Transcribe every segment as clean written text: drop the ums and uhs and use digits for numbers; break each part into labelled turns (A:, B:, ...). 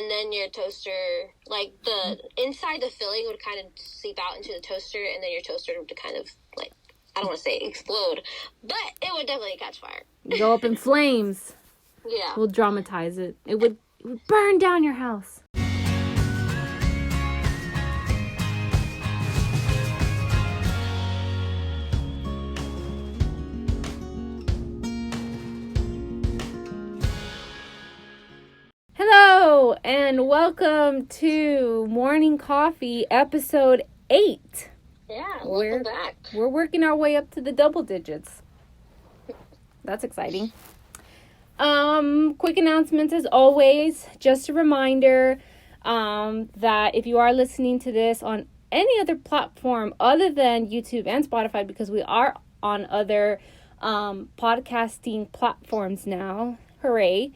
A: and then your toaster, like, the inside the filling would kind of seep out into the toaster, and then your toaster would kind of, like, I don't want to say explode, but it would definitely catch fire.
B: Go up in flames.
A: Yeah.
B: We'll dramatize it. It would burn down your house. Hello, and welcome to Morning Coffee, episode 8.
A: Yeah, welcome back.
B: We're working our way up to the double digits. That's exciting. Quick announcements as always. Just a reminder that if you are listening to this on any other platform other than YouTube and Spotify, because we are on other podcasting platforms now, hooray.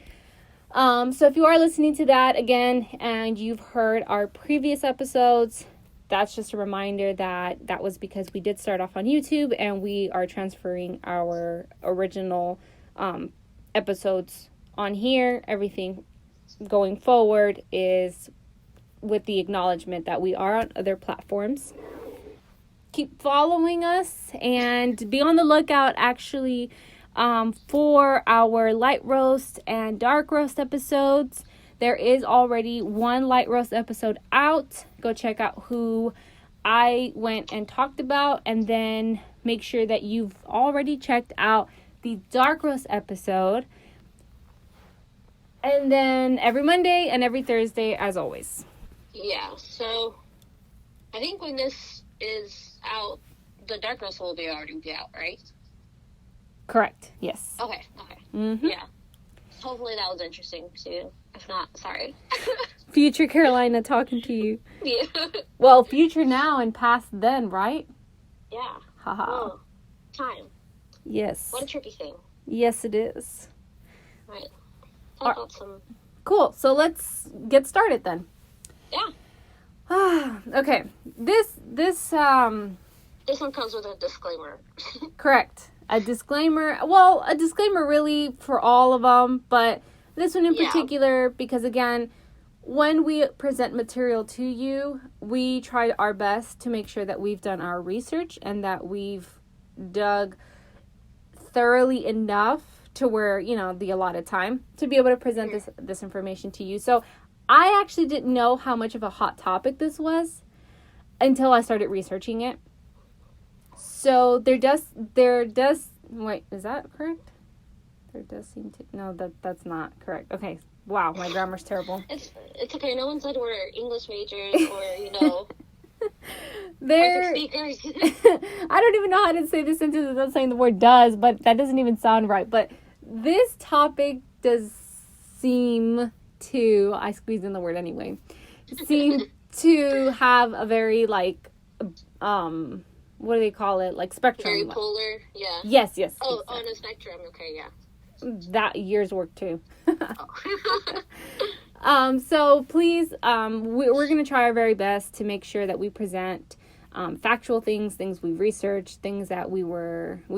B: So if you are listening to that again and you've heard our previous episodes, that's just a reminder that was because we did start off on YouTube and we are transferring our original episodes on here. Everything going forward is with the acknowledgement that we are on other platforms. Keep following us and be on the lookout actually for our light roast and dark roast episodes. There is already one light roast episode out. Go check out who I went and talked about, and then make sure that you've already checked out the dark roast episode. And then every Monday and every Thursday as always.
A: Yeah, so I think when this is out, the dark roast will already be out, right?
B: Correct. Yes.
A: Okay.
B: Mm-hmm.
A: Yeah. Hopefully that was interesting too. If not, sorry.
B: Future Carolina talking to you.
A: Yeah.
B: Well, future now and past then, right?
A: Yeah.
B: Haha.
A: Well, time.
B: Yes.
A: What a tricky thing.
B: Yes, it is.
A: Right. Talk about some.
B: Cool. So let's get started then.
A: Yeah.
B: Okay. This
A: one comes with a disclaimer.
B: Correct. A disclaimer. Well, a disclaimer really for all of them, but this one in particular, because again, when we present material to you, we try our best to make sure that we've done our research and that we've dug thoroughly enough to where, the allotted time to be able to present this information to you. So I actually didn't know how much of a hot topic this was until I started researching it. So there does, wait, is that correct? There does seem to, no, that's not correct. Okay. Wow. My grammar's terrible.
A: It's okay. No one said we're English majors or,
B: There,
A: speakers.
B: I don't even know how to say this sentence without saying the word does, but that doesn't even sound right. But this topic does seem to, I squeezed in the word anyway, seem to have a very, what do they call it? Like spectrum.
A: Very polar, yeah.
B: Yes.
A: Oh,
B: exactly.
A: on a spectrum, okay, yeah.
B: That year's work too. So please, we're going to try our very best to make sure that we present factual things we've researched, things that we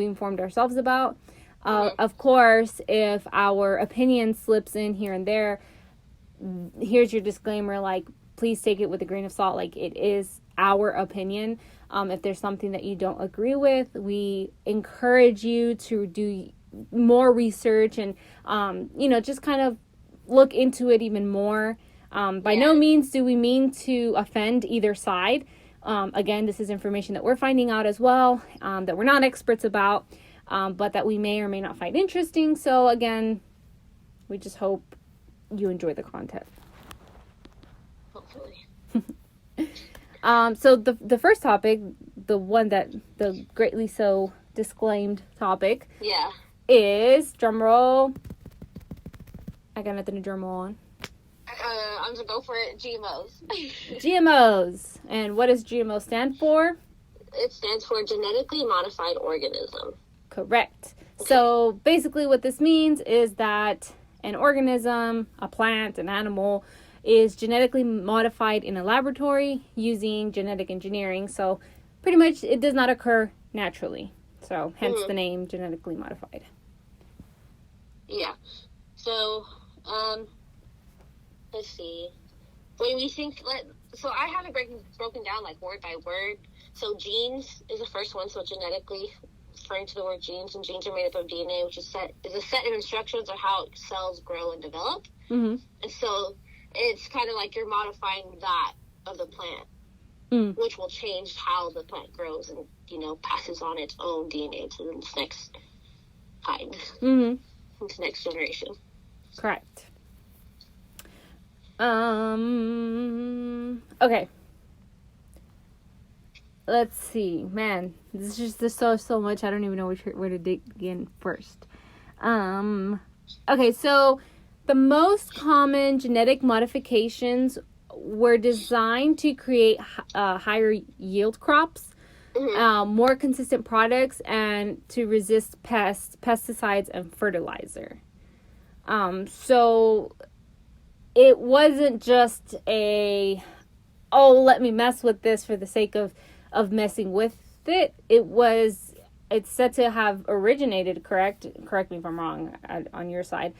B: informed ourselves about. Of course, if our opinion slips in here and there, here's your disclaimer, please take it with a grain of salt. It is our opinion. If there's something that you don't agree with, we encourage you to do more research and, just kind of look into it even more. By no means do we mean to offend either side. Again, this is information that we're finding out as well, that we're not experts about, but that we may or may not find interesting. So again, we just hope you enjoy the content.
A: Hopefully.
B: So the first topic, the greatly so disclaimed topic, is drumroll. I got nothing to drum roll on.
A: I'm gonna go for it. GMOs.
B: GMOs. And what does GMO stand for?
A: It stands for genetically modified organism.
B: Correct. Okay. So basically what this means is that an organism, a plant, an animal, is genetically modified in a laboratory using genetic engineering. So pretty much it does not occur naturally. So hence the name genetically modified.
A: Yeah. So, let's see. When we think, so I have it broken down like word by word. So genes is the first one. So genetically, referring to the word genes, and genes are made up of DNA, which is a set of instructions on how cells grow and develop.
B: Mm-hmm.
A: And so it's kind of like you're modifying that of the plant, which will change how the plant grows and, passes on its own DNA to the next kind, to the next generation.
B: Correct. Okay. Let's see. Man, this is just so much. I don't even know where to dig in first. Okay, so the most common genetic modifications were designed to create higher yield crops, more consistent products, and to resist pesticides, and fertilizer. So it wasn't just let me mess with this for the sake of messing with it. It's said to have originated, correct me if I'm wrong, on your side,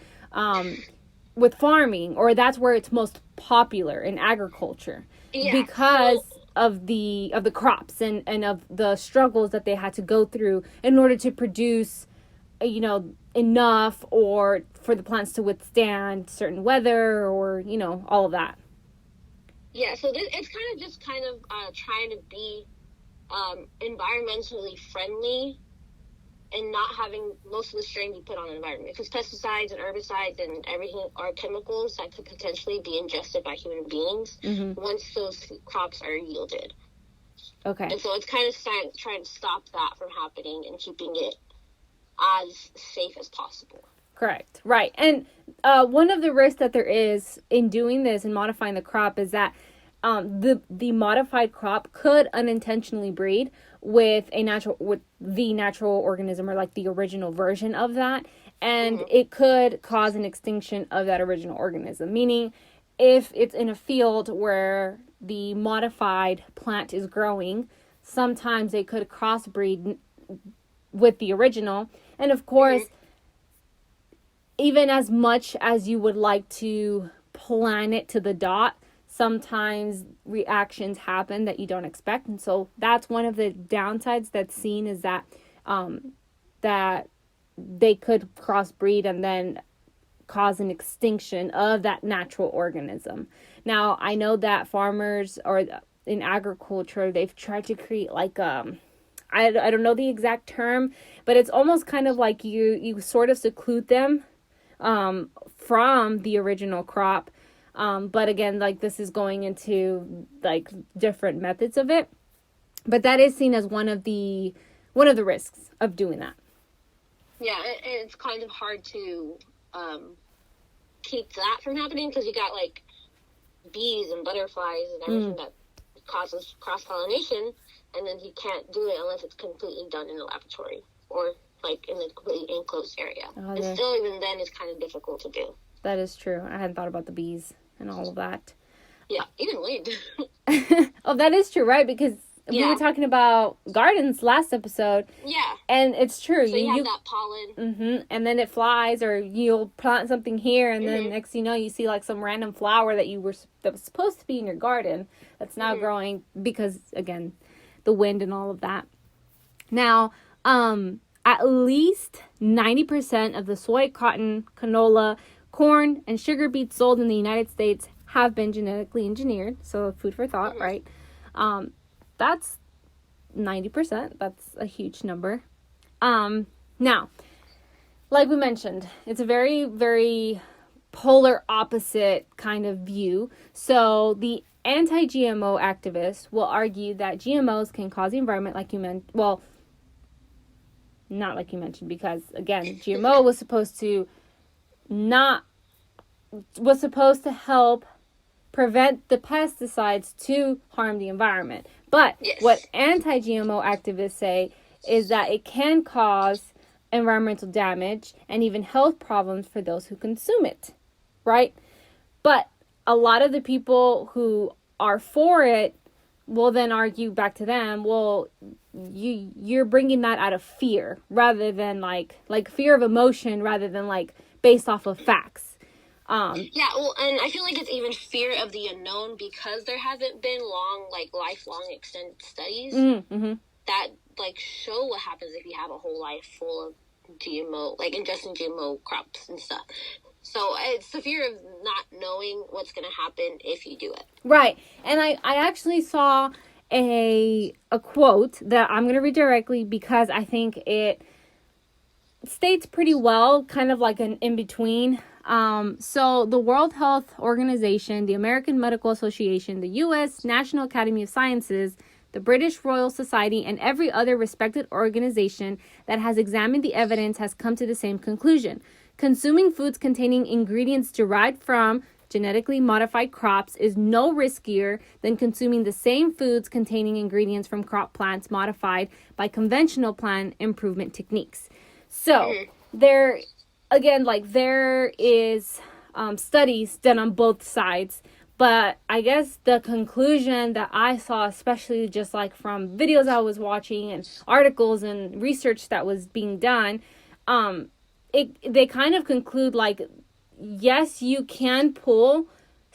B: with farming, or that's where it's most popular in agriculture, because of the crops and of the struggles that they had to go through in order to produce, enough, or for the plants to withstand certain weather, or all of that.
A: Yeah, so it's kind of trying to be environmentally friendly and not having most of the strain be put on the environment, because pesticides and herbicides and everything are chemicals that could potentially be ingested by human beings once those crops are yielded.
B: Okay.
A: And so it's kind of trying to stop that from happening and keeping it as safe as possible.
B: Correct. Right. And one of the risks that there is in doing this and modifying the crop is that the modified crop could unintentionally breed with the natural organism, or like the original version of that, and it could cause an extinction of that original organism. Meaning, if it's in a field where the modified plant is growing, sometimes they could crossbreed with the original, and of course, even as much as you would like to plan it to the dot, sometimes reactions happen that you don't expect. And so that's one of the downsides that's seen, is that that they could crossbreed and then cause an extinction of that natural organism. Now, I know that farmers, or in agriculture, they've tried to create like I don't know the exact term, but it's almost kind of like you sort of seclude them from the original crop. But again, like, this is going into like different methods of it, but that is seen as one of the risks of doing that.
A: Yeah, it's kind of hard to keep that from happening, because you got like bees and butterflies and everything that causes cross-pollination, and then you can't do it unless it's completely done in a laboratory or like in a completely enclosed area. And still, even then, it's kind of difficult to do.
B: That is true. I hadn't thought about the bees and all of that.
A: Yeah, even wind.
B: Oh, that is true, right? Because we were talking about gardens last episode.
A: Yeah.
B: And it's true.
A: So you have that pollen.
B: And then it flies, or you'll plant something here, and then next thing you know, you see like some random flower that was supposed to be in your garden that's now growing because, again, the wind and all of that. Now, at least 90% of the soy, cotton, canola, corn, and sugar beets sold in the United States have been genetically engineered. So food for thought, right? That's 90%. That's a huge number. Now, like we mentioned, it's a very, very polar opposite kind of view. So the anti-GMO activists will argue that GMOs can cause the environment, like you mentioned. Well, not like you mentioned, because again, GMO was supposed to help prevent the pesticides to harm the environment. But what anti-GMO activists say is that it can cause environmental damage and even health problems for those who consume it, right? But a lot of the people who are for it will then argue back to them, well, you're bringing that out of fear, rather than like fear of emotion, rather than like based off of facts.
A: Yeah, well, and I feel like it's even fear of the unknown because there hasn't been lifelong extended studies that, show what happens if you have a whole life full of GMO, ingesting GMO crops and stuff. So it's the fear of not knowing what's going to happen if you do it.
B: Right. And I actually saw a quote that I'm going to read directly because I think it states pretty well, kind of like an in-between. So the World Health Organization, the American Medical Association, the U.S. National Academy of Sciences, the British Royal Society, and every other respected organization that has examined the evidence has come to the same conclusion. Consuming foods containing ingredients derived from genetically modified crops is no riskier than consuming the same foods containing ingredients from crop plants modified by conventional plant improvement techniques. So there, again, there is studies done on both sides. But I guess the conclusion that I saw, especially just from videos I was watching and articles and research that was being done, they kind of conclude yes, you can pull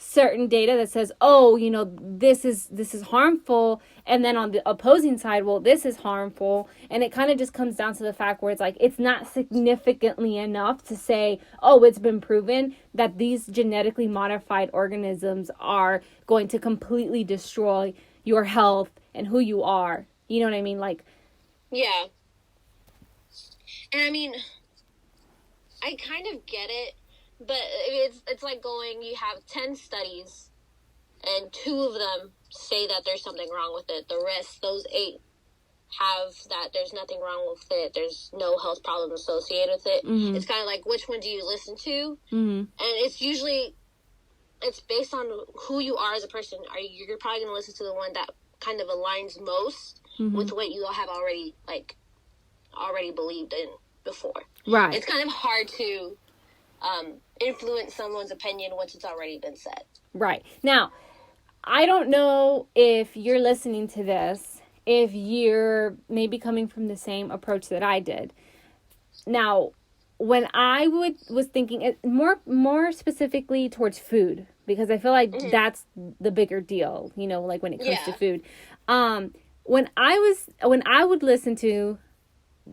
B: certain data that says, oh, this is harmful, and then on the opposing side, well, this is harmful, and it kind of just comes down to the fact where it's it's not significantly enough to say, oh, it's been proven that these genetically modified organisms are going to completely destroy your health and who you are. You know what I mean?
A: Yeah. And I mean, I kind of get it. But it's like you have 10 studies, and 2 of them say that there's something wrong with it. The rest, those 8, have that there's nothing wrong with it. There's no health problems associated with it. Mm-hmm. It's kind of which one do you listen to? Mm-hmm. And it's based on who you are as a person. You're probably going to listen to the one that kind of aligns most with what you have already believed in before.
B: Right.
A: It's kind of hard to influence someone's opinion once it's already been said.
B: Right. Now, I don't know if you're listening to this, if you're maybe coming from the same approach that I did. Now, when I was thinking more specifically towards food, because I feel like that's the bigger deal, when it comes to food. When I would listen to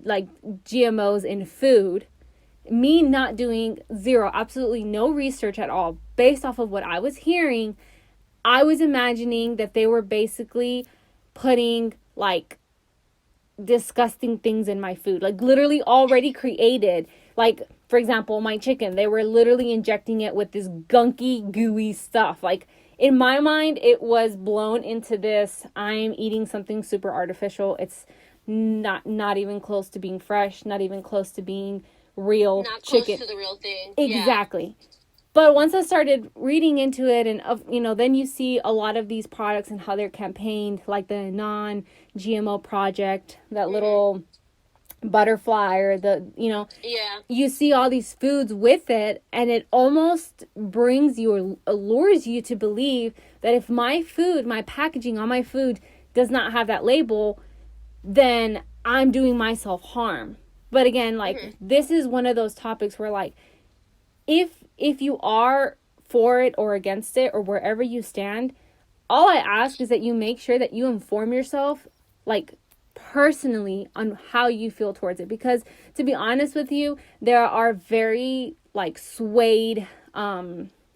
B: GMOs in food, me not doing absolutely no research at all, based off of what I was hearing, I was imagining that they were basically putting disgusting things in my food, literally already created. For example, my chicken, they were literally injecting it with this gunky, gooey stuff. In my mind, it was blown into this, I'm eating something super artificial. It's not even close to being fresh, not even close to being real
A: not
B: chicken.
A: Close to the real thing.
B: Exactly. Yeah. But once I started reading into it, and then you see a lot of these products and how they're campaigned, like the non-GMO project, that little butterfly, or you see all these foods with it, and it almost allures you to believe that if my packaging on my food does not have that label, then I'm doing myself harm. But again, this is one of those topics where, if you are for it or against it, or wherever you stand, all I ask is that you make sure that you inform yourself, personally, on how you feel towards it. Because, to be honest with you, there are very, swayed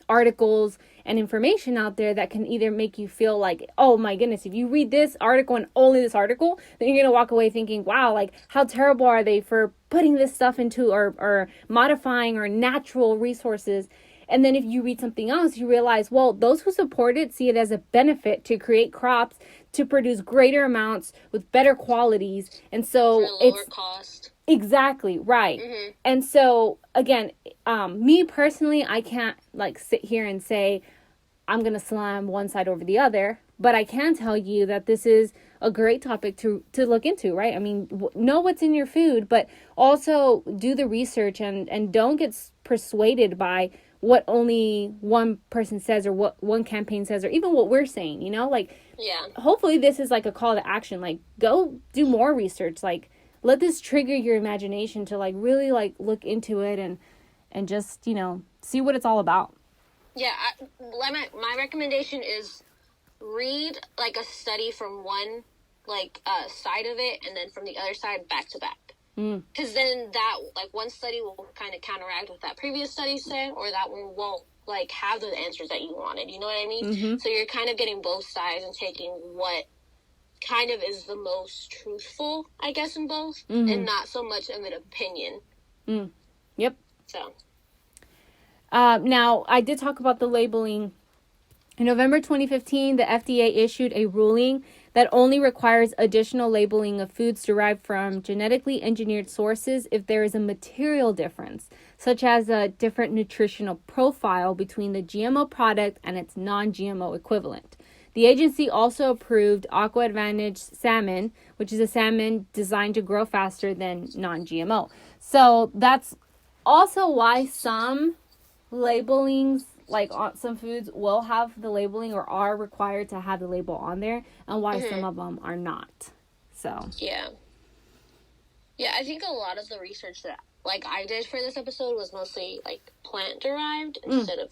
B: articles and information out there that can either make you feel oh my goodness, if you read this article and only this article, then you're gonna walk away thinking, wow, how terrible are they for putting this stuff into or modifying or natural resources. And then if you read something else, you realize, well, those who support it see it as a benefit to create crops to produce greater amounts with better qualities, and so
A: for a lower cost.
B: Exactly, right. Mm-hmm. And so, again, me personally, I can't sit here and say I'm going to slam one side over the other, but I can tell you that this is a great topic to look into, right? I mean, know what's in your food, but also do the research, and don't get persuaded by what only one person says, or what one campaign says, or even what we're saying,
A: Yeah.
B: Hopefully this is a call to action, go do more research, let this trigger your imagination to really look into it and just, see what it's all about.
A: Yeah, my recommendation is read like a study from one side of it, and then from the other side back to back. Because then that like one study will kind of counteract what that previous study said, or that one won't like have the answers that you wanted. You know what I mean?
B: Mm-hmm.
A: So you're kind of getting both sides and taking what kind of is the most truthful, I guess, in both, and not so much of an opinion.
B: Yep.
A: So.
B: Now, I did talk about the labeling. In November 2015, the FDA issued a ruling that only requires additional labeling of foods derived from genetically engineered sources if there is a material difference, such as a different nutritional profile between the GMO product and its non-GMO equivalent. The agency also approved Aqua Advantage salmon, which is a salmon designed to grow faster than non-GMO. So that's also why some labelings, like on some foods, will have the labeling or are required to have the label on there, and why some of them are not. So
A: yeah, I think a lot of the research that like I did for this episode was mostly like plant derived instead of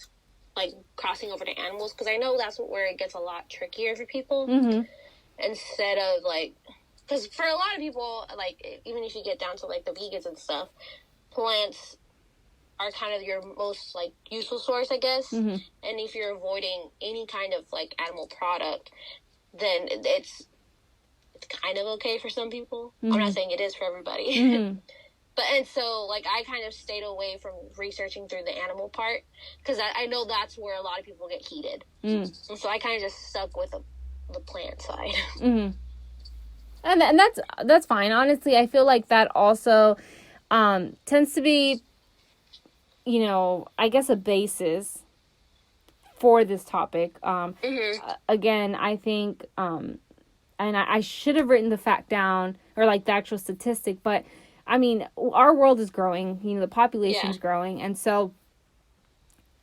A: like crossing over to animals, because I know that's where it gets a lot trickier for people. Instead of like, because for a lot of people, like even if you get down to like the vegans and stuff, plants are kind of your most like useful source, I guess. And if you're avoiding any kind of like animal product, then it's kind of okay for some people. I'm not saying it is for everybody. But and so like I kind of stayed away from researching through the animal part, because I know that's where a lot of people get heated. And so I kind of just stuck with the plant side.
B: And that's fine. Honestly, I feel like that also tends to be, I guess a basis for this topic. Again, I think, and I should have written the fact down, or like the actual statistic, but I mean, our world is growing, the population is growing. And so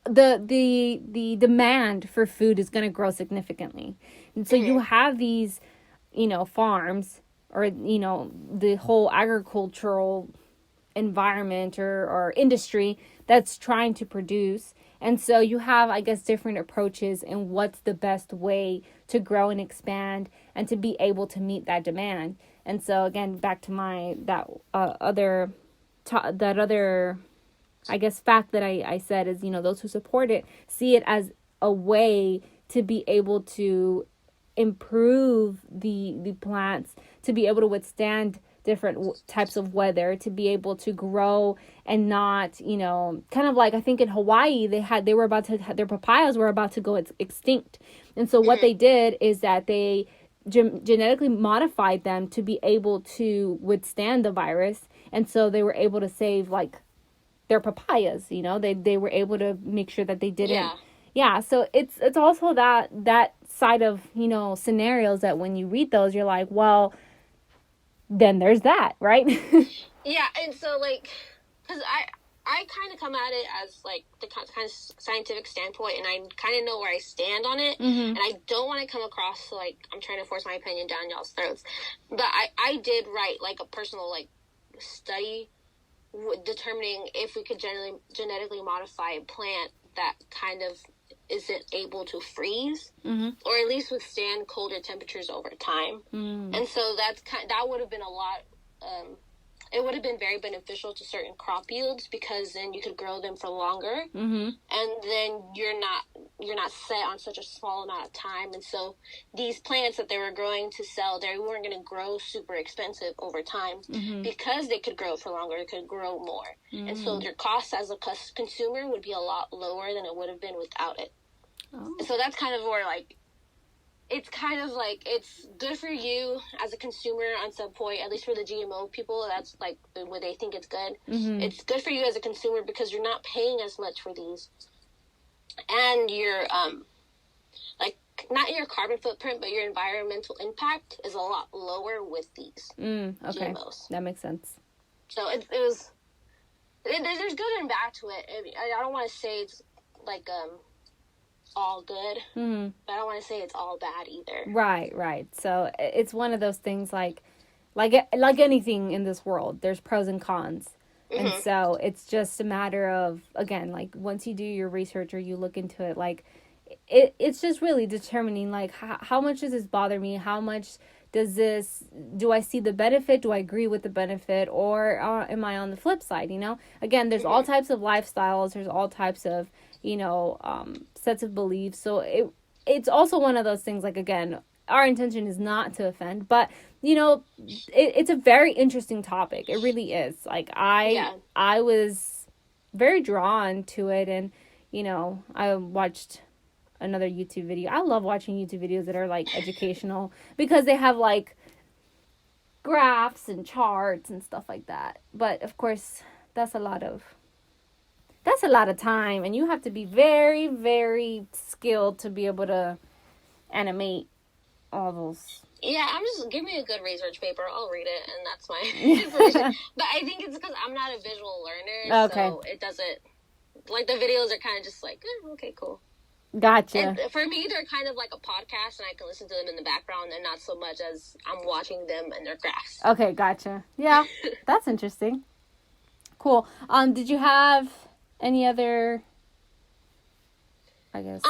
B: the demand for food is going to grow significantly. And so you have these, farms, or, the whole agricultural environment or industry that's trying to produce. And so you have, I guess, different approaches in what's the best way to grow and expand and to be able to meet that demand. And so again, back to that other I guess fact that I said is, those who support it see it as a way to be able to improve the plants, to be able to withstand different types of weather, to be able to grow and not, kind of like I think in Hawaii their papayas were about to go extinct. And so what they did is that they genetically modified them to be able to withstand the virus. And so they were able to save like their papayas, they were able to make sure that they didn't. Yeah, so it's also that side of, scenarios that when you read those, you're like, well, then there's that, right?
A: Yeah, and so like, because I kind of come at it as like the kind of scientific standpoint, and I kind of know where I stand on it, and I don't want to come across like I'm trying to force my opinion down y'all's throats. But I did write like a personal like study determining if we could genetically modify a plant that kind of isn't able to freeze, or at least withstand colder temperatures over time. And so that would have been a lot. It would have been very beneficial to certain crop yields, because then you could grow them for longer, and then you're not set on such a small amount of time. And so these plants that they were growing to sell, they weren't going to grow super expensive over time, because they could grow for longer, they could grow more, and so their cost as a consumer would be a lot lower than it would have been without it. So that's kind of where like it's kind of like it's good for you as a consumer on some point, at least for the GMO people. That's like where they think it's good. It's good for you as a consumer because you're not paying as much for these, and your like not your carbon footprint, but your environmental impact is a lot lower with these GMOs. That makes sense. So there's good and bad to it. I don't want to say it's like all good, but I don't want to say it's all bad either. Right. So it's one of those things like anything in this world, there's pros and cons.
B: And so it's just a matter of, again, like once you do your research or you look into it, like it's just really determining like how much does this bother me? How much do I see the benefit? Do I agree with the benefit? Or am I on the flip side? Again, there's all types of lifestyles. There's all types of, sets of beliefs. So it's also one of those things, like, again, our intention is not to offend, but it's a very interesting topic. It really is. Like I was very drawn to it, and I watched another YouTube video. I love watching YouTube videos that are like educational because they have like graphs and charts and stuff like that. But of course, that's a lot of time, and you have to be very, very skilled to be able to animate all those.
A: Yeah, give me a good research paper. I'll read it, and that's my information. But I think it's because I'm not a visual learner,
B: okay.
A: So it doesn't, like, the videos are kind of just like, okay, cool.
B: Gotcha.
A: And for me, they're kind of like a podcast, and I can listen to them in the background, and not so much as I'm watching them and their graphs.
B: Okay, gotcha. Yeah, that's interesting. Cool. Did you have any other, I guess?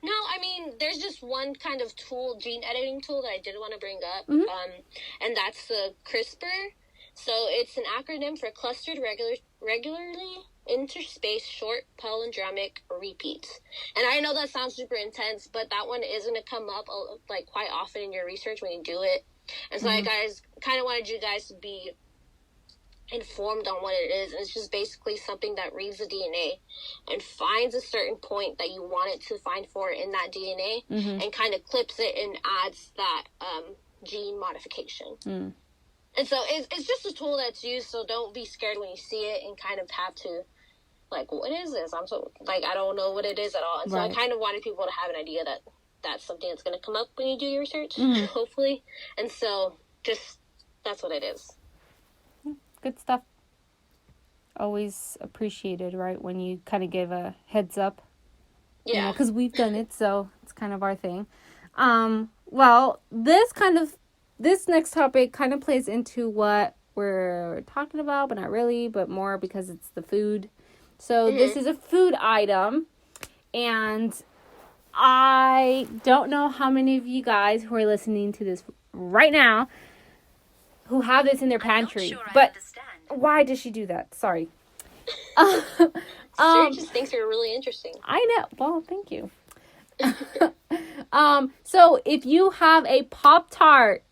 A: No, I mean, there's just one kind of tool, gene editing tool, that I did want to bring up, and that's the CRISPR. So it's an acronym for Clustered Regularly Interspaced Short Palindromic Repeats. And I know that sounds super intense, but that one is going to come up like quite often in your research when you do it. And so I kind of wanted you guys to be informed on what it is. And it's just basically something that reads the DNA and finds a certain point that you want it to find for in that DNA, and kind of clips it and adds that gene modification. And so it's just a tool that's used, so don't be scared when you see it and kind of have to, like, what is this? I don't know what it is at all. And so I kind of wanted people to have an idea that that's something that's going to come up when you do your research, hopefully. And so just, that's what it is.
B: Good stuff. Always appreciated, right, when you kind of give a heads up. Yeah. Because we've done it, so it's kind of our thing. Well, this next topic kind of plays into what we're talking about, but not really, but more because it's the food. So this is a food item, and I don't know how many of you guys who are listening to this right now who have this in their pantry.
C: Sure,
B: but why does she do that? Sorry.
A: She just thinks you're really interesting.
B: I know. Well, thank you. So if you have a Pop-Tart,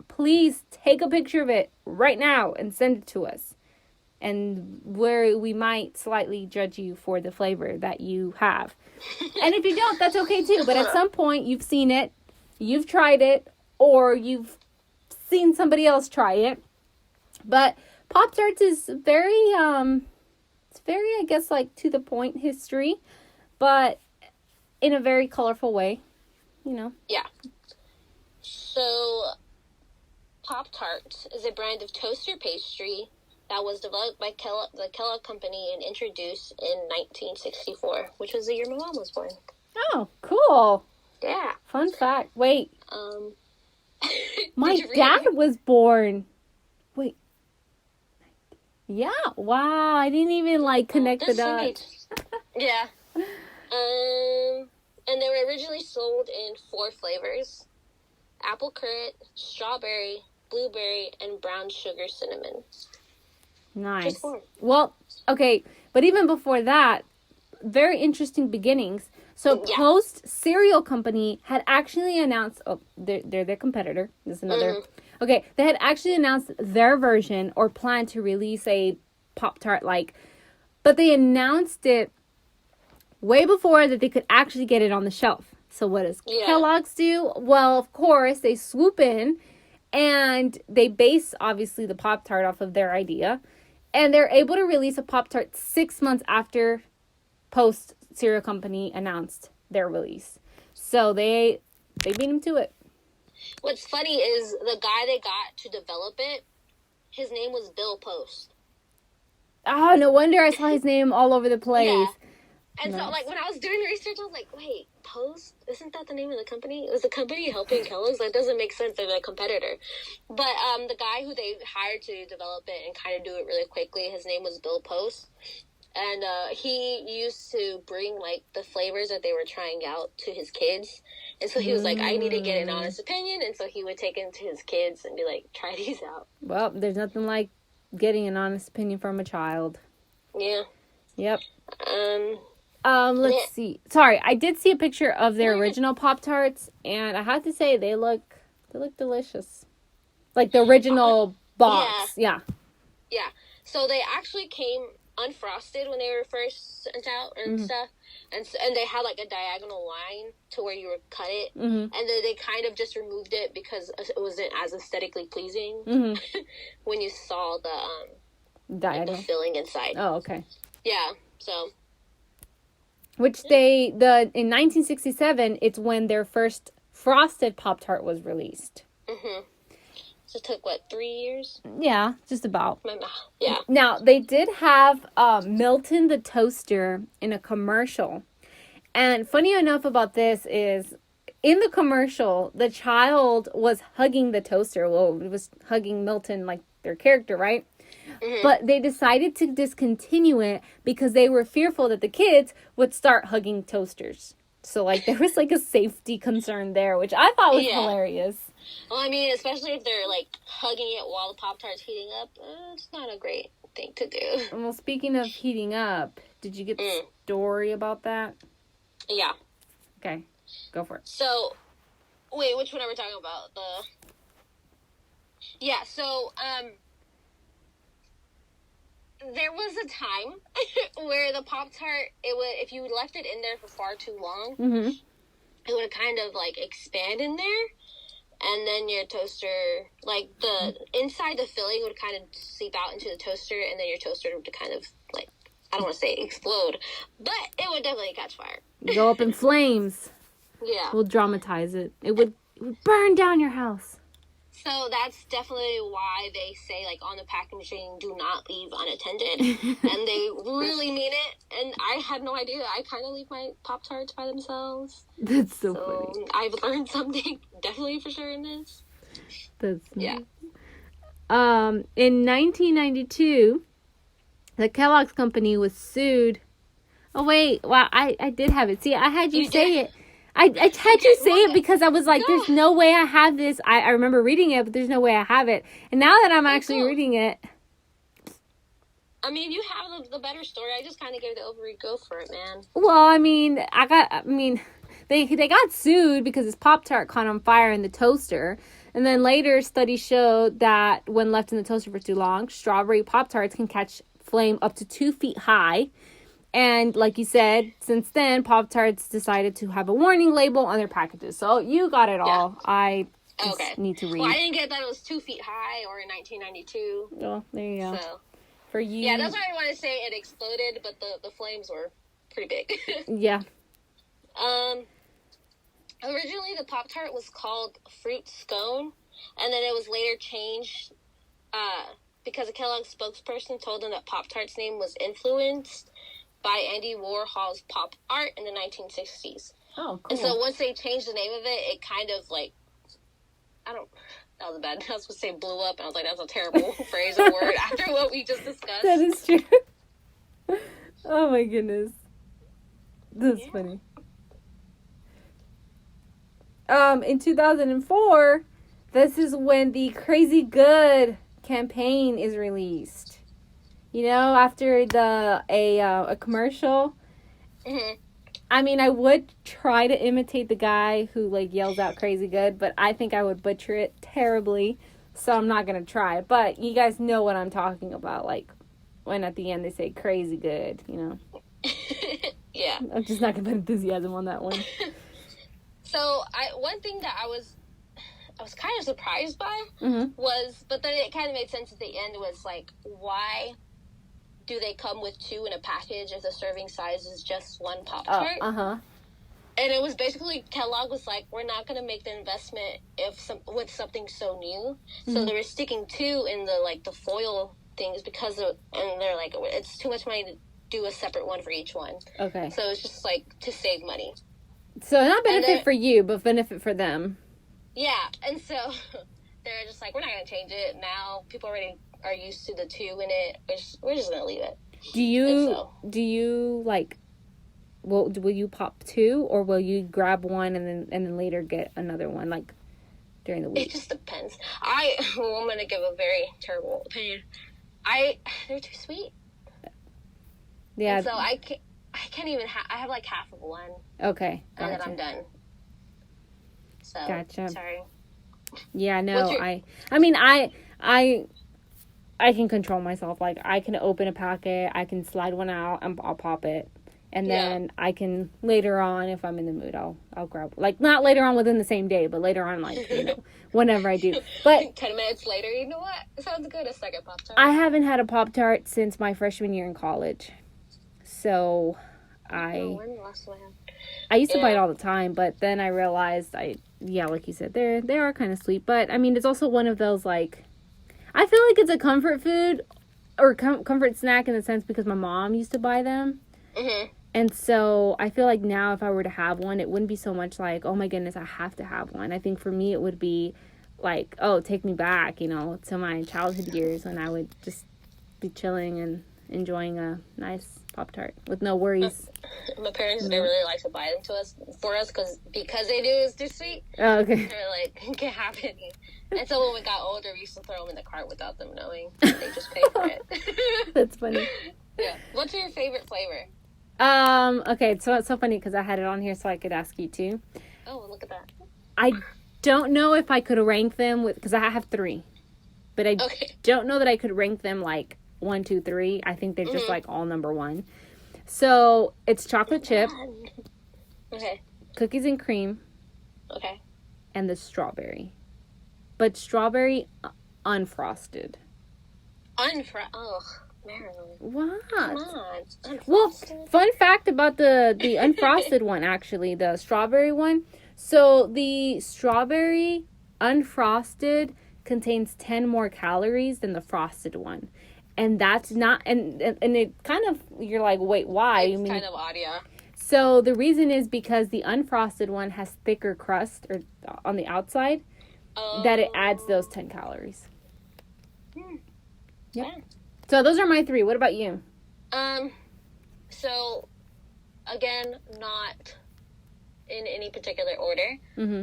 B: please take a picture of it right now and send it to us. And where we might slightly judge you for the flavor that you have. And if you don't, that's okay too. But at some point, you've seen it, you've tried it, or you've seen somebody else try it. But Pop-Tarts is very, I guess, like, to the point history, but in a very colorful way,
A: Yeah. So, Pop-Tarts is a brand of toaster pastry that was developed by the Kellogg Company and introduced in 1964, which was the year my mom was born.
B: Oh, cool.
A: Yeah.
B: Fun fact. Wait. My
A: Did you read
B: dad
A: it?
B: was born. Wait. Yeah. Wow. I didn't even connect the dots.
A: Yeah. And they were originally sold in 4 flavors: apple currant, strawberry, blueberry, and brown sugar cinnamon.
B: Nice. Well, okay, but even before that, very interesting beginnings. So Post Cereal Company had actually announced, they're their competitor. This is another. Okay, they had actually announced their version or planned to release a Pop-Tart but they announced it way before that they could actually get it on the shelf. So what does Kellogg's do? Well, of course, they swoop in and they base, obviously, the Pop-Tart off of their idea. And they're able to release a Pop-Tart 6 months after Post Cereal Company announced their release. So they beat them to it.
A: What's funny is the guy they got to develop it, his name was Bill Post.
B: Oh, no wonder I saw his name all over the place.
A: Yeah. And so, like, when I was doing research, I was like, wait, Post? Isn't that the name of the company? Is the company helping Kellogg's? That doesn't make sense. They're a competitor. But the guy who they hired to develop it and kind of do it really quickly, his name was Bill Post. And he used to bring, like, the flavors that they were trying out to his kids. And so he was like, I need to get an honest opinion. And so he would take it to his kids and be like, try these out.
B: Well, there's nothing like getting an honest opinion from a child.
A: Yeah.
B: Yep. Let's see. Sorry, I did see a picture of their original Pop-Tarts, and I have to say they look delicious. Like the original box. Yeah.
A: So they actually came unfrosted when they were first sent out and stuff, and they had like a diagonal line to where you would cut it, and then they kind of just removed it because it wasn't as aesthetically pleasing when you saw the like the filling inside.
B: Oh, okay.
A: Yeah. So.
B: Which in 1967, it's when their first frosted Pop-Tart was released.
A: So it took, 3 years?
B: Yeah, just about.
A: Yeah.
B: Now, they did have Milton the Toaster in a commercial. And funny enough about this is, in the commercial, the child was hugging the toaster. Well, it was hugging Milton, like their character, right? But they decided to discontinue it because they were fearful that the kids would start hugging toasters. So, like, there was, like, a safety concern there, which I thought was hilarious.
A: Well, I mean, especially if they're, like, hugging it while the Pop-Tart's heating up, it's not a great thing to do.
B: Well, speaking of heating up, did you get the story about that?
A: Yeah.
B: Okay, go for it.
A: So, wait, which one are we talking about? Yeah, so, there was a time where the Pop-Tart, if you left it in there for far too long, it would kind of, like, expand in there, and then your toaster, like, the inside the filling would kind of seep out into the toaster, and then your toaster would kind of, like, I don't want to say explode, but it would definitely catch fire.
B: Go up in flames.
A: Yeah.
B: We'll dramatize it. It would burn down your house.
A: So that's definitely why they say, like, on the packaging, do not leave unattended. And they really mean it. And I had no idea. I kind of leave my Pop-Tarts by themselves.
B: That's so funny.
A: I've learned something definitely for sure in this.
B: That's
A: nice.
B: Yeah. In 1992, the Kellogg's company was sued. Oh, wait. Wow, I did have it. See, I had you say it. I had you say it because I was like, there's no way I have this. I remember reading it, but there's no way I have it. And now that I'm actually reading it.
A: I mean, you have the better story. I just kind of gave the ovary go for it, man.
B: Well, I mean, they got sued because this Pop-Tart caught on fire in the toaster. And then later, studies showed that when left in the toaster for too long, strawberry Pop-Tarts can catch flame up to 2 feet high. And like you said, since then, Pop-Tarts decided to have a warning label on their packages. So you got it all. I just need to read.
A: Well, I didn't get that it was 2 feet high or in 1992.
B: Well, there you go.
A: So,
B: for you.
A: Yeah, that's why I want to say it exploded, but the flames were pretty big.
B: Yeah.
A: Originally, the Pop-Tart was called Fruit Scone, and then it was later changed because a Kellogg's spokesperson told them that Pop-Tart's name was influenced by Andy Warhol's pop art in the 1960s.
B: Oh, cool.
A: And so once they changed the name of it, it kind of like, that was a bad, I was going to say blew up, and I was like, that's a terrible phrase or word after what we just discussed.
B: That is true. Oh my goodness. That's funny. In 2004, this is when the Crazy Good campaign is released. You know, after a commercial. I mean, I would try to imitate the guy who, like, yells out Crazy Good, but I think I would butcher it terribly, so I'm not going to try. But you guys know what I'm talking about, like, when at the end they say Crazy Good, you know.
A: Yeah.
B: I'm just not going to put enthusiasm on that one.
A: So, one thing that I was kind of surprised by was, but then it kind of made sense at the end, was, like, why do they come with 2 in a package if the serving size is just 1 Pop-Tart? And it was basically, Kellogg was like, we're not going to make the investment with something so new. So they were sticking 2 in the foil things and they're like, it's too much money do a separate one for each one.
B: Okay.
A: So it's just like to save money.
B: So not benefit for you, but benefit for them.
A: Yeah, and so they're just like, we're not gonna change it now. People already are used to the 2 in it. We're just gonna leave it.
B: Do you like? Will you pop 2, or will you grab one and then later get another one like during the week?
A: It just depends. I'm gonna give a very terrible opinion. They're too sweet.
B: Yeah.
A: And so I can't even. I have like half of one.
B: Okay.
A: Gotcha. And then I'm done. So
B: gotcha.
A: Sorry.
B: Yeah. No. I can control myself. Like, I can open a packet, I can slide one out, and I'll pop it. And then I can, later on, if I'm in the mood, I'll grab, like, not later on within the same day, but later on, like, whenever I do. But
A: 10 minutes later, you know what? It sounds good, a second Pop-Tart.
B: I haven't had a Pop-Tart since my freshman year in college. So,
A: when the last one I had?
B: I used to buy it all the time, but then I realized, like you said, they are kind of sweet. But, I mean, it's also one of those, like, I feel like it's a comfort food, or comfort snack in the sense because my mom used to buy them.
A: Mm-hmm.
B: And so I feel like now if I were to have one, it wouldn't be so much like, oh my goodness, I have to have one. I think for me it would be like, oh, take me back, to my childhood years when I would just be chilling and enjoying a nice Pop-Tart with no worries.
A: My parents didn't really like to buy them for us because they knew it was too sweet.
B: Oh, okay.
A: They're like, you can't have any. And so when we got older, we used to throw them in the cart without them knowing. They just paid for it.
B: That's funny.
A: Yeah. What's your favorite flavor?
B: Okay, so it's so funny because I had it on here so I could ask you too.
A: Oh, look at that.
B: I don't know if I could rank them because I have 3, but I don't know that I could rank them like 1, 2, 3. I think they're just like all number 1. So it's chocolate chip.
A: Okay.
B: Cookies and cream.
A: Okay.
B: And the strawberry, but strawberry unfrosted.
A: Ugh. Marilyn.
B: What?
A: Come on.
B: Well, fun fact about the unfrosted one, actually, the strawberry one. So the strawberry unfrosted contains 10 more calories than the frosted one. And that's not, and it kind of, you're like, wait, why?
A: It's kind of odd, yeah.
B: So the reason is because the unfrosted one has thicker crust or on the outside, that it adds those 10 calories. Yep. Yeah. So those are my 3. What about you?
A: So, again, not in any particular order. Mm-hmm.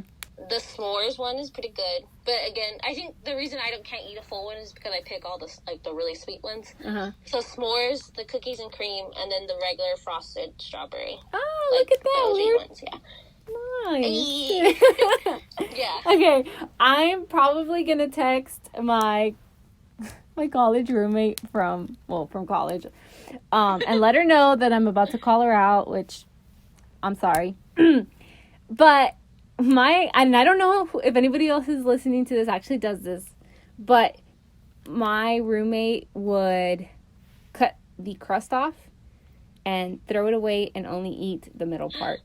A: The s'mores one is pretty good. But again, I think the reason I can't eat a full one is because I pick all the really sweet ones. Uh-huh. So s'mores, the cookies and cream, and then the regular frosted strawberry.
B: Oh, look at that.
A: Ones, yeah.
B: Nice.
A: Yeah.
B: Okay, I'm probably going to text my college roommate from college, and let her know that I'm about to call her out, which I'm sorry. But and I don't know if anybody else who's listening to this actually does this, but my roommate would cut the crust off and throw it away and only eat the middle part.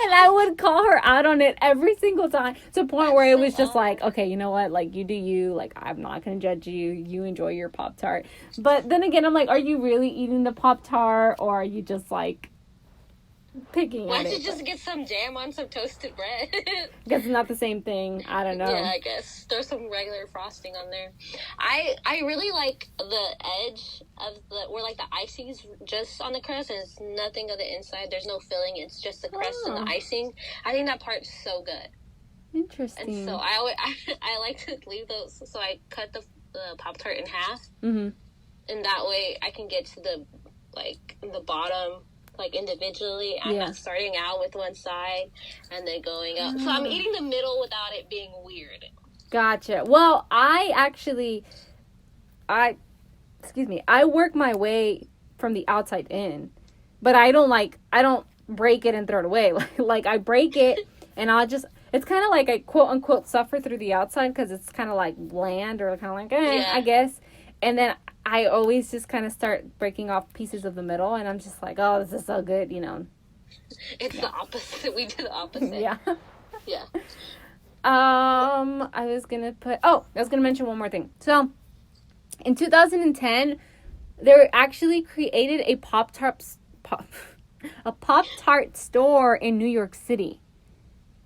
B: And I would call her out on it every single time, to the point where it was just like, okay, you know what? Like, you do you. Like, I'm not going to judge you. You enjoy your Pop-Tart. But then again, I'm like, are you really eating the Pop-Tart, or are you just, like, picking at it?
A: Why don't you just get some jam on some toasted bread?
B: I guess it's not the same thing. I don't know.
A: Yeah, I guess. There's some regular frosting on there. I really like the edge of where like the icing's just on the crust and it's nothing of the inside. There's no filling. It's just the crust and the icing. I think that part's so good.
B: Interesting.
A: And so I like to leave those. So I cut the Pop-Tart in half. Mm-hmm. And that way I can get to the bottom individually. I'm not starting out with one side and then going up. So I'm eating the middle without it being weird.
B: Gotcha. Well, I work my way from the outside in, but I don't break it and throw it away. Like I break it and it's kind of like I quote unquote suffer through the outside because it's kind of like bland or kind of like, I guess. And then I always just kind of start breaking off pieces of the middle, and I'm just like, oh, this is so good,
A: It's the opposite. We do the opposite.
B: Yeah.
A: Yeah.
B: I was going to mention one more thing. So, in 2010, They actually created a Pop-Tart store in New York City.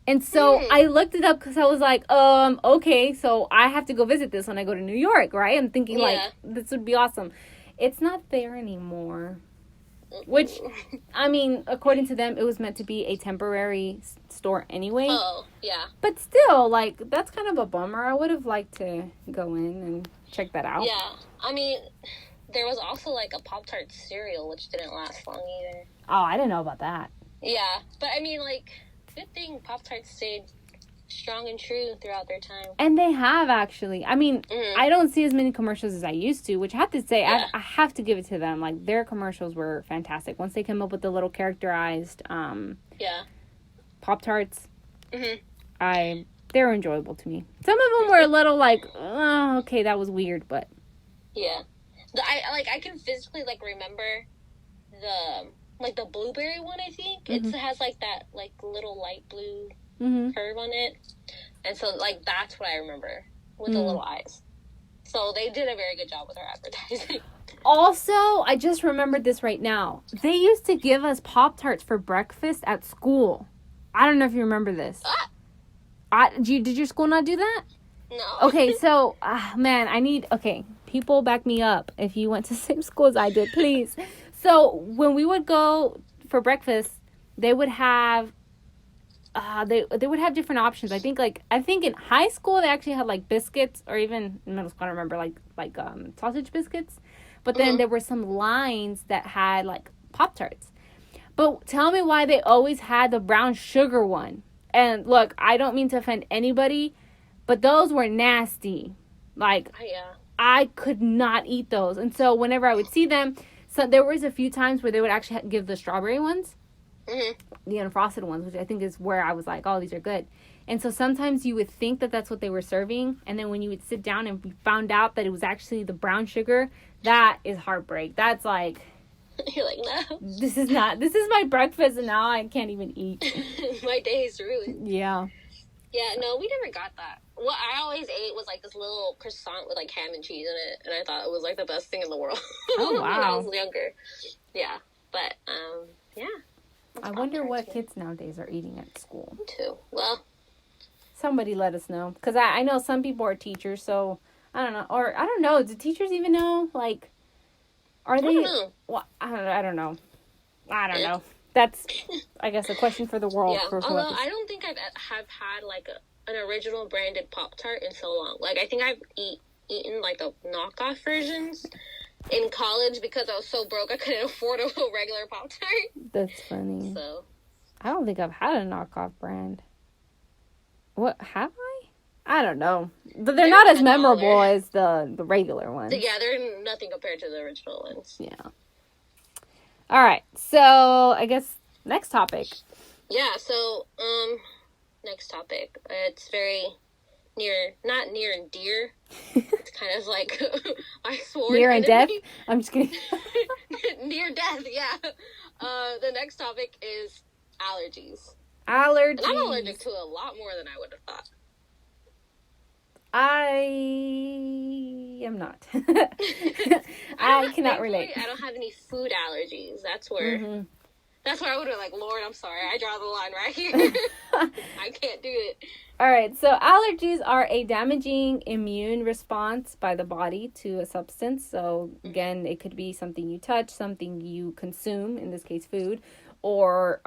B: And so I looked it up because I was like, okay, so I have to go visit this when I go to New York, right? I'm thinking, like, this would be awesome. It's not there anymore. Which, I mean, according to them, it was meant to be a temporary store anyway.
A: Oh, yeah.
B: But still, like, that's kind of a bummer. I would have liked to go in and check that out.
A: Yeah. I mean, there was also, like, a Pop-Tart cereal, which didn't last long either.
B: Oh, I didn't know about that.
A: Yeah. But, I mean, like, good thing Pop-Tarts stayed strong and true throughout their time.
B: And they have, actually. I mean, I don't see as many commercials as I used to, which I have to say, I have to give it to them. Like, their commercials were fantastic. Once they came up with the little characterized Pop-Tarts, they were enjoyable to me. Some of them were a little like, oh, okay, that was weird, but...
A: Yeah. I can physically, like, remember the blueberry one, I think. It has, like, that, like, little light blue curve on it. And so, like, that's what I remember with the little eyes. So they did a very good job with their advertising. Also,
B: I just remembered this right now. They used to give us Pop-Tarts for breakfast at school. I don't know if you remember this. Did your school not do that?
A: No.
B: Okay, so, people back me up if you went to the same school as I did, please. So, when we would go for breakfast, they would have they would have different options. I think in high school they actually had like biscuits, or even in middle school I don't remember, like sausage biscuits. But then there were some lines that had like Pop-Tarts. But tell me why they always had the brown sugar one. And look, I don't mean to offend anybody, but those were nasty. Like, I could not eat those. And so whenever I would see them, so there was a few times where they would actually give the strawberry ones. The unfrosted ones, which I think is where I was like, oh, these are good. And so sometimes you would think that that's what they were serving. And then when you would sit down and we found out that it was actually the brown sugar, that is heartbreak. That's like...
A: You're like, no.
B: This is my breakfast and now I can't even eat.
A: My day is ruined.
B: Yeah.
A: Yeah, no, we never got that. What I always ate was like this little croissant with like ham and cheese in it. And I thought it was like the best thing in the world.
B: Oh, wow.
A: When I was younger. Yeah. But, yeah.
B: I wonder what kids nowadays are eating at school.
A: Me too. Well,
B: somebody let us know. Because I know some people are teachers, so I don't know. Or I don't know. Do teachers even know? Like, are they? I don't know. Well, I don't know. I don't know. That's, I guess, a question for the world.
A: Yeah. Although I don't think have had like an original branded Pop-Tart in so long. Like, I think I've eaten like the knockoff versions in college because I was so broke I couldn't afford a regular Pop-Tart.
B: That's funny.
A: So
B: I don't think I've had a knockoff brand. What, have I don't know. But they're not as memorable as the regular ones.
A: Yeah, they're nothing compared to the original ones.
B: Yeah. All right. So, I guess next topic.
A: Yeah, so next topic. It's very not near and dear. It's kind of like I swore.
B: Near and death? I'm just kidding.
A: Near death, yeah. The next topic is allergies.
B: Allergies.
A: And I'm allergic to a lot more than I would have thought.
B: I am not. I cannot relate.
A: I don't have any food allergies. That's where I would have like, Lord, I'm sorry. I draw the line right here. I can't do it.
B: All right. So allergies are a damaging immune response by the body to a substance. So again, it could be something you touch, something you consume, in this case food, or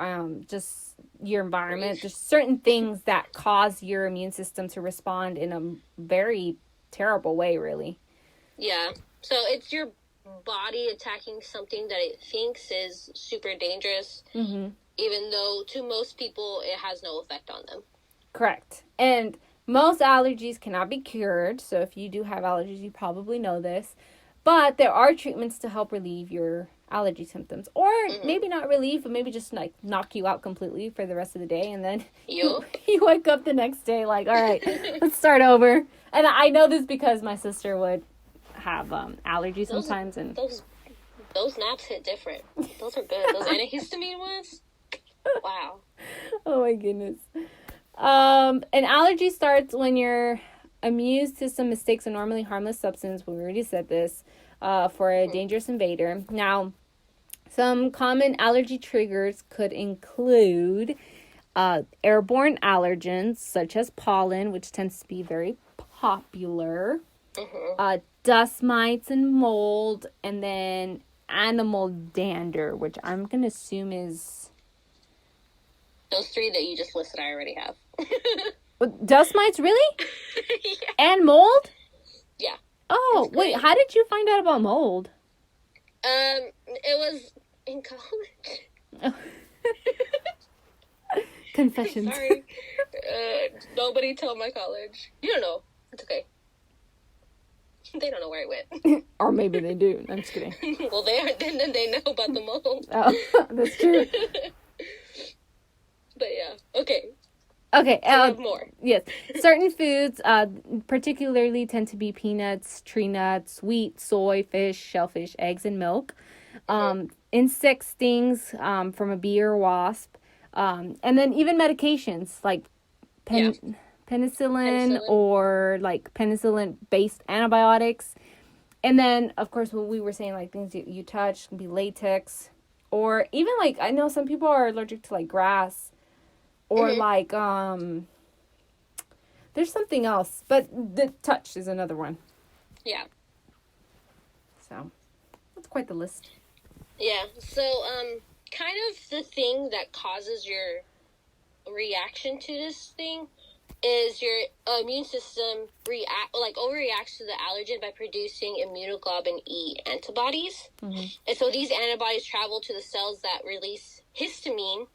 B: just your environment. There's certain things that cause your immune system to respond in a very terrible way, really.
A: Yeah. So it's your body attacking something that it thinks is super dangerous, even though to most people it has no effect on them. Correct.
B: And most allergies cannot be cured. So if you do have allergies, you probably know this. But there are treatments to help relieve your allergy symptoms. Or maybe not relieve, but maybe just like knock you out completely for the rest of the day. And then you wake up the next day like, all right, let's start over. And I know this because my sister would have allergies sometimes. And
A: those naps hit different. Those are good. Those antihistamine ones? Wow.
B: Oh my goodness. An allergy starts when your immune system mistakes a normally harmless substance, we already said this, for a dangerous invader. Now, some common allergy triggers could include airborne allergens, such as pollen, which tends to be very popular, dust mites and mold, and then animal dander, which I'm going to assume is...
A: Those three that you just listed, I already have.
B: Dust mites, really?
A: Yeah.
B: And mold?
A: Yeah.
B: Oh, wait, how did you find out about mold?
A: It was in college.
B: Confessions.
A: Sorry. Nobody told my college. You don't know. It's okay. They don't know where I went.
B: Or maybe they do. I'm just kidding.
A: Well, they are. Then they know about the mold.
B: Oh, that's true.
A: But yeah. Okay.
B: Okay.
A: More.
B: Yes. Certain foods, particularly tend to be peanuts, tree nuts, wheat, soy, fish, shellfish, eggs, and milk. Insect stings from a bee or wasp. And then even medications like penicillin or like penicillin-based antibiotics. And then, of course, what we were saying, like things you touch can be latex. Or even like, I know some people are allergic to like grass. Or like, there's something else. But the touch is another one.
A: Yeah.
B: So, that's quite the list.
A: Yeah. So, kind of the thing that causes your reaction to this thing is your immune system overreacts to the allergen by producing immunoglobulin E antibodies. And so these antibodies travel to the cells that release histamine,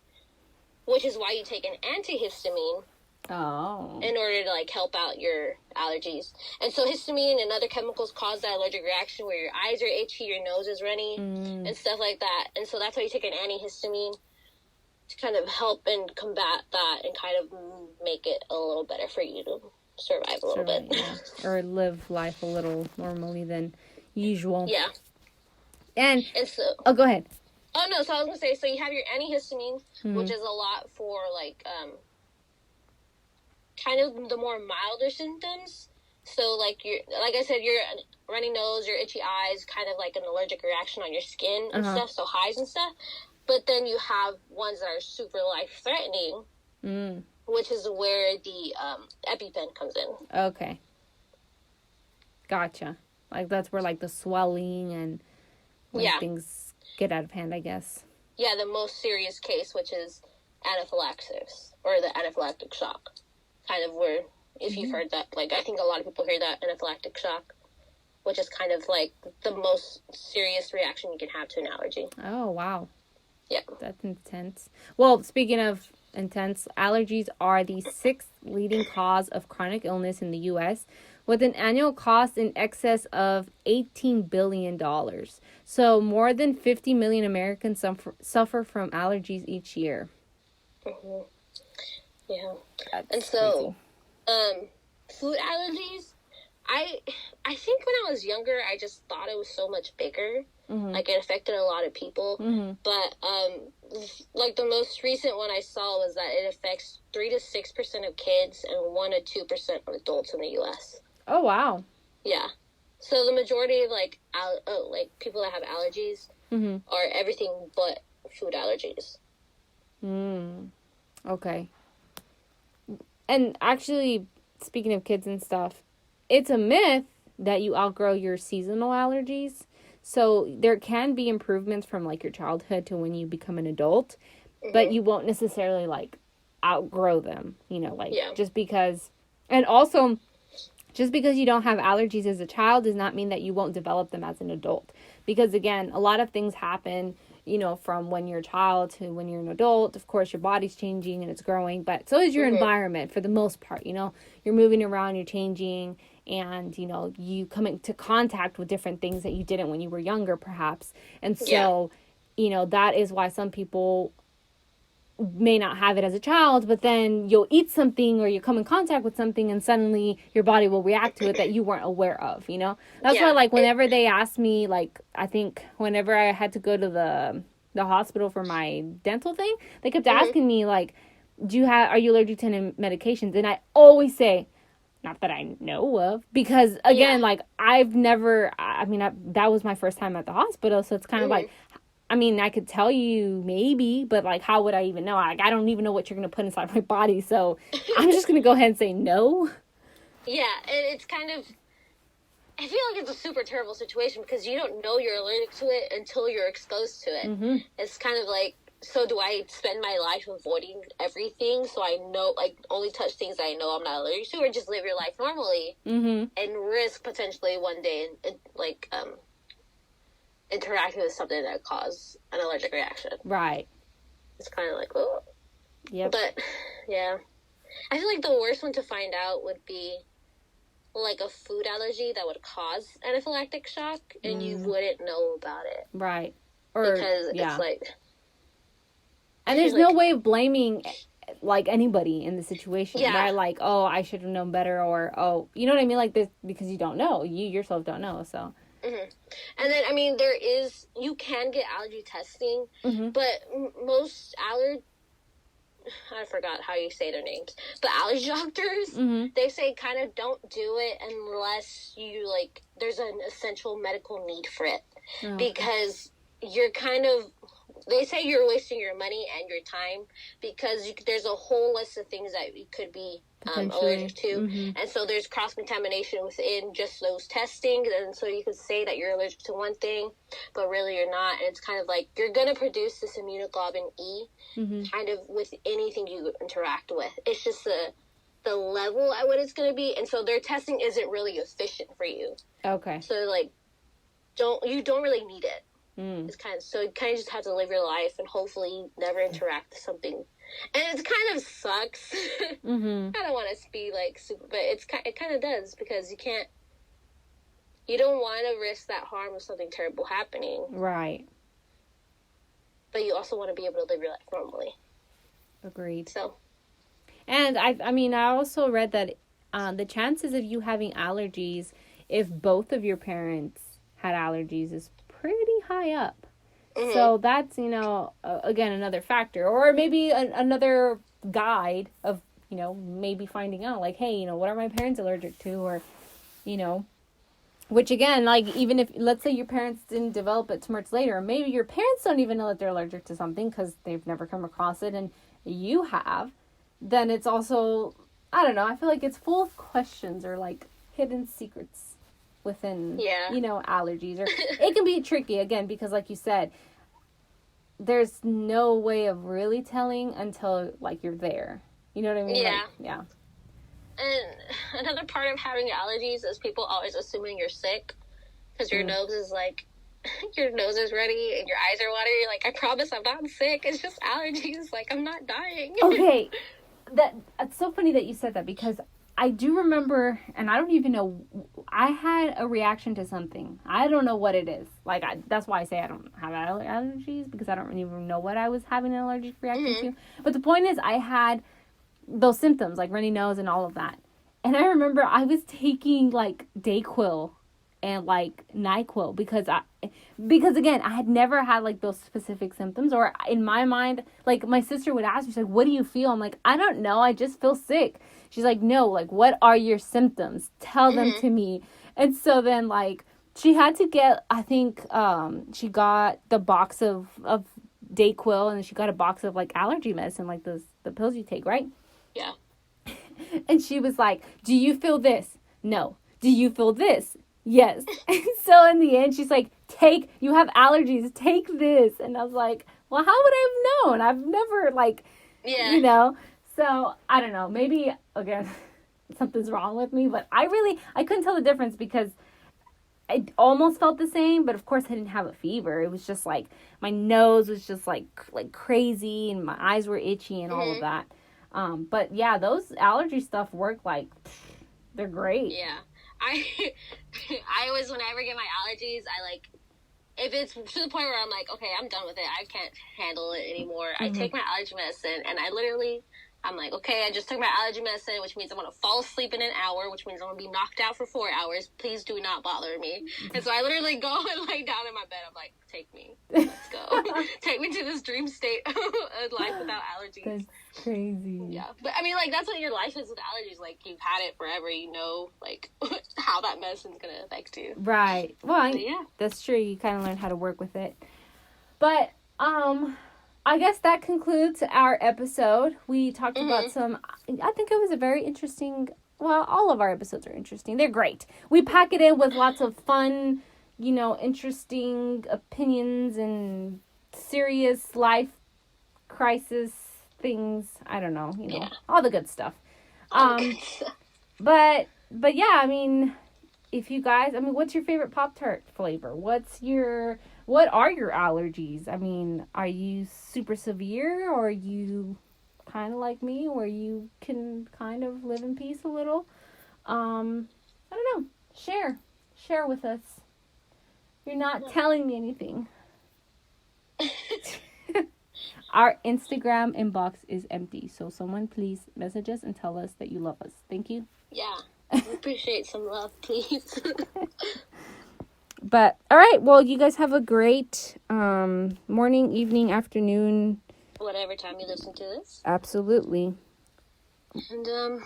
A: which is why you take an antihistamine in order to like help out your allergies. And so histamine and other chemicals cause that allergic reaction where your eyes are itchy, your nose is runny, and stuff like that. And so that's why you take an antihistamine to kind of help and combat that and kind of make it a little better for you to survive a little bit.
B: Yeah. Or live life a little normally than usual.
A: Yeah.
B: And
A: so...
B: Oh, go ahead.
A: Oh, no, so I was going to say, so you have your antihistamine, which is a lot for, like, kind of the more milder symptoms. So, like I said, your runny nose, your itchy eyes, kind of like an allergic reaction on your skin and stuff, so hives and stuff. But then you have ones that are super life-threatening, which is where the EpiPen comes in.
B: Okay. Gotcha. Like, that's where, like, the swelling and things get out of hand, I guess.
A: Yeah, the most serious case, which is anaphylaxis, or the anaphylactic shock. Kind of where, if you've heard that, like, I think a lot of people hear that, anaphylactic shock, which is kind of, like, the most serious reaction you can have to an allergy.
B: Oh, wow.
A: Yeah.
B: That's intense. Well, speaking of intense, allergies are the 6th leading cause of chronic illness in the U.S., with an annual cost in excess of $18 billion. So more than 50 million Americans suffer from allergies each year.
A: Yeah.
B: That's
A: and so,
B: crazy.
A: Food allergies, I think when I was younger, I just thought it was so much bigger. Like, it affected a lot of people. But, like, the most recent one I saw was that it affects 3 to 6% of kids and 1 to 2% of adults in the U.S.
B: Oh, wow.
A: Yeah. So the majority of, like, people that have allergies are everything but food allergies.
B: Okay. And actually, speaking of kids and stuff, it's a myth that you outgrow your seasonal allergies. So there can be improvements from, like, your childhood to when you become an adult, but you won't necessarily, like, outgrow them, you know, like, just because... And also, just because you don't have allergies as a child does not mean that you won't develop them as an adult. Because, again, a lot of things happen, you know, from when you're a child to when you're an adult. Of course, your body's changing and it's growing, but so is your environment for the most part, you know. You're moving around, you're changing, and, you know, you come into contact with different things that you didn't when you were younger, perhaps. And so, you know, that is why some people may not have it as a child, but then you'll eat something or you come in contact with something and suddenly your body will react to it that you weren't aware of, you know? That's why, like, whenever they asked me, like, I think whenever I had to go to the hospital for my dental thing, they kept asking me, like, are you allergic to any medications? And I always say, Not that I know of. Because, again, like, I've never, I mean, that was my first time at the hospital. So it's kind of like, I mean, I could tell you maybe, but, like, how would I even know? Like, I don't even know what you're going to put inside my body. So I'm just going to go ahead and say no.
A: Yeah, and it's kind of, I feel like it's a super terrible situation because you don't know you're allergic to it until you're exposed to it.
B: Mm-hmm.
A: It's kind of like, so do I spend my life avoiding everything so I know, like, only touch things I know I'm not allergic to, or just live your life normally and risk potentially one day, interacting with something that cause an allergic reaction.
B: Right.
A: It's kind of like, oh.
B: Yep.
A: But, yeah. I feel like the worst one to find out would be, like, a food allergy that would cause anaphylactic shock, and you wouldn't know about it.
B: Right. Or,
A: because it's like...
B: And there's no way of blaming, like, anybody in the situation.
A: Yeah.
B: Right? Like, oh, I should have known better, or, oh, you know what I mean? Like, this, because you don't know. You yourself don't know, so...
A: And then, I mean, you can get allergy testing, but most I forgot how you say their names, but allergy doctors, they say kind of don't do it unless you, like, there's an essential medical need for it. Because you're kind of, they say you're wasting your money and your time because there's a whole list of things that you could be allergic to. And so there's cross-contamination within just those testings. And so you could say that you're allergic to one thing, but really you're not. And it's kind of like you're going to produce this immunoglobulin E kind of with anything you interact with. It's just the level at what it's going to be. And so their testing isn't really efficient for you. Okay. So, like, you don't really need it. It's kind of, so you kind of just have to live your life and hopefully never interact with something. And it kind of sucks. I don't want to be like super, but it kind of does because you don't want to risk that harm of something terrible happening. Right. But you also want to be able to live your life normally.
B: Agreed.
A: So.
B: And I also read that the chances of you having allergies if both of your parents had allergies is pretty high up. So that's, again, another factor. Or maybe another guide of, maybe finding out, like, hey, what are my parents allergic to? Or, which again, like, even if, let's say your parents didn't develop it too much later, or maybe your parents don't even know that they're allergic to something because they've never come across it and you have, then it's also, I don't know, I feel like it's full of questions or, like, hidden secrets within, allergies. Or it can be tricky, again, because like you said, there's no way of really telling until, like, you're there. You know what I mean?
A: Yeah.
B: Like,
A: And another part of having allergies is people always assuming you're sick because your nose is like, your nose is ready and your eyes are watery. You're like, I promise I'm not sick. It's just allergies. Like, I'm not dying.
B: Okay. It's so funny that you said that because I do remember, and I don't even know, I had a reaction to something. I don't know what it is. Like, that's why I say I don't have allergies, because I don't even know what I was having an allergic reaction to. But the point is, I had those symptoms, like runny nose and all of that. And I remember I was taking, like, Dayquil and, like, NyQuil because again, I had never had, like, those specific symptoms. Or in my mind, like, my sister would ask me, she's like, what do you feel? I'm like, I don't know. I just feel sick. She's like, no, like, what are your symptoms? Tell them to me. And so then, like, she had to get, I think, she got the box of Dayquil, and then she got a box of, like, allergy medicine, like the pills you take, right? Yeah. And she was like, do you feel this? No. Do you feel this? Yes. And so in the end, she's like, you have allergies, take this. And I was like, well, how would I have known? I've never, like, So, I don't know, maybe, again, something's wrong with me, but I couldn't tell the difference because I almost felt the same, but of course I didn't have a fever. It was just like, my nose was just like crazy and my eyes were itchy and all of that. But yeah, those allergy stuff work like, they're great.
A: Yeah. I always, when I ever get my allergies, if it's to the point where I'm like, okay, I'm done with it, I can't handle it anymore, I take my allergy medicine, and I literally I'm like, okay, I just took my allergy medicine, which means I'm going to fall asleep in an hour, which means I'm going to be knocked out for 4 hours. Please do not bother me. And so I literally go and lay down in my bed. I'm like, take me. Let's go. Take me to this dream state of life without allergies.
B: That's crazy.
A: Yeah. But, I mean, like, that's what your life is with allergies. Like, you've had it forever. You know, like, how that medicine's going to affect you.
B: Right. Well,
A: yeah.
B: That's true. You kind of learn how to work with it. But, I guess that concludes our episode. We talked about I think it was a very interesting, well, all of our episodes are interesting. They're great. We pack it in with lots of fun, interesting opinions and serious life crisis things. I don't know, all the good stuff. But yeah, I mean, if you guys, what's your favorite Pop-Tart flavor? What are your allergies? I mean, are you super severe, or are you kind of like me, where you can kind of live in peace a little? I don't know. Share with us. You're not telling me anything. Our Instagram inbox is empty, so someone please message us and tell us that you love us. Thank you.
A: Yeah, we appreciate some love, please.
B: But, all right, well, you guys have a great morning, evening, afternoon.
A: Whatever time you listen to this.
B: Absolutely.
A: And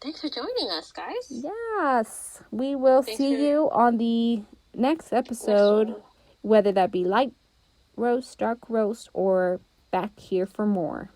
A: thanks for joining us, guys.
B: Yes. We will see you on the next episode, whether that be light roast, dark roast, or back here for more.